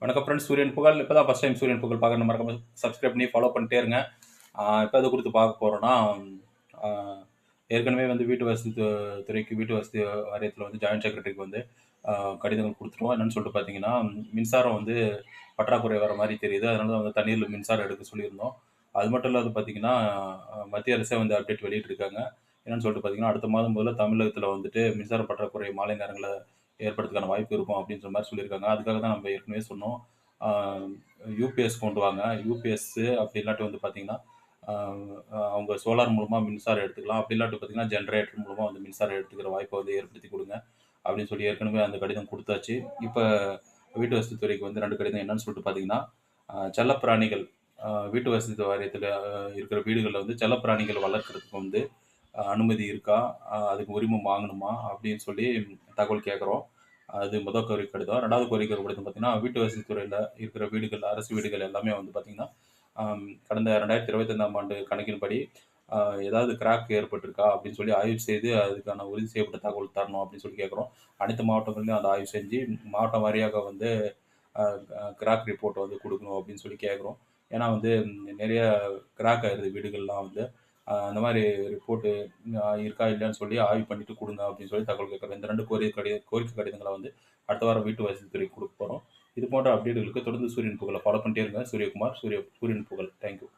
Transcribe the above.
வணக்கம் ஃப்ரெண்ட்ஸ். சூரியன் புகழ். இப்போ தான் ஃபஸ்ட் டைம் சூரியன் புகழ் பார்க்குற மறக்காம சப்ஸ்கிரைப் பண்ணி ஃபாலோ பண்ணிட்டே இருங்க. இப்போ எது குறித்து பார்க்க போகிறோன்னா, ஏற்கனவே வந்து வீட்டு வசதி துறைக்கு வீட்டு வசதி வாரியத்தில் வந்து ஜாயின்ட் செக்ரட்டரிக்கு வந்து கடிதங்கள் கொடுத்துட்டோம். என்னென்னு சொல்லிட்டு பார்த்தீங்கன்னா, மின்சாரம் வந்து பற்றாக்குறை வர மாதிரி தெரியுது. அதனால தான் வந்து தண்ணீரில் மின்சாரம் எடுக்க சொல்லியிருந்தோம். அது மட்டும் இல்லாத பார்த்தீங்கன்னா, மத்திய அரசே வந்து அப்டேட் வெளியிட்டிருக்காங்க. என்னென்னு சொல்லிட்டு பார்த்தீங்கன்னா, அடுத்த மாதம் முதல்ல தமிழகத்தில் வந்துட்டு மின்சார பற்றாக்குறை மாலை நேரங்களில் ஏற்படுறதுக்கான வாய்ப்பு இருக்கும் அப்படின்ற மாதிரி சொல்லியிருக்காங்க. அதுக்காக தான் நம்ம ஏற்கனவே சொன்னோம். யூபிஎஸ் கொண்டு வாங்க. யூபிஎஸ்ஸு அப்படி இல்லாட்டி வந்து பார்த்தீங்கன்னா, அவங்க சோலார் மூலமா மின்சாரம் எடுத்துக்கலாம். அப்படி இல்லாட்டி பார்த்தீங்கன்னா, ஜெனரேட்டர் மூலமா வந்து மின்சாரம் எடுத்துக்கிற வாய்ப்பை வந்து ஏற்படுத்தி கொடுங்க அப்படின்னு சொல்லி ஏற்கனவே அந்த கடிதம் குடுத்தாச்சு. இப்ப வீட்டு வசதி துறைக்கு வந்து 2 கடிதம் என்னன்னு சொல்லிட்டு பார்த்தீங்கன்னா, செல்லப்பிராணிகள் வீட்டு வசதி வாரியத்தில இருக்கிற வீடுகள்ல வந்து செல்லப்பிராணிகள் வளர்க்கிறதுக்கு வந்து அனுமதி இருக்கா? அதுக்கு உரிமம் வாங்கணுமா? அப்படின்னு சொல்லி தகவல் கேட்குறோம். அது முதல் கோரிக்கை கடிதம். 2வது கோரிக்கை கடிதம் பார்த்தீங்கன்னா, வீட்டு வசதி துறையில இருக்கிற வீடுகள், அரசு வீடுகள் எல்லாமே வந்து பார்த்தீங்கன்னா, கடந்த 2025ஆம் ஆண்டு கணக்கின்படி ஏதாவது கிராக் ஏற்பட்டிருக்கா? அப்படின்னு சொல்லி ஆய்வு செய்து, அதுக்கான உறுதி செய்யப்பட்ட தகவல் தரணும் அப்படின்னு சொல்லி கேட்குறோம். அனைத்து மாவட்டங்கள்லயும் அத ஆய்வு செஞ்சு, மாவட்டம் வாரியாக வந்து அ கிராக் ரிப்போர்ட் வந்து குடுக்கணும் அப்படின்னு சொல்லி கேட்குறோம். ஏன்னா வந்து நெறைய கிராக் ஆயிருது வீடுகள்லாம் வந்து. அந்த மாரி ரிப்போர்ட்டு இருக்கா? இல்லையான்னு சொல்லி ஆய்வு பண்ணிட்டு குடுங்க அப்படின்னு சொல்லி தகவல் கேட்குறோம். இந்த 2 கோரிக்கை கடிதங்கள வந்து அடுத்த வாரம் வீட்டு வசதி துறைக்கு குடுக்க போறோம். இது போன்ற அப்டேட்டுகளுக்கு தொடர்ந்து சூரியன் புகழ ஃபாலோ பண்ணிட்டே இருங்க. சூரியகுமார், சூரியன் புகழ். Thank you.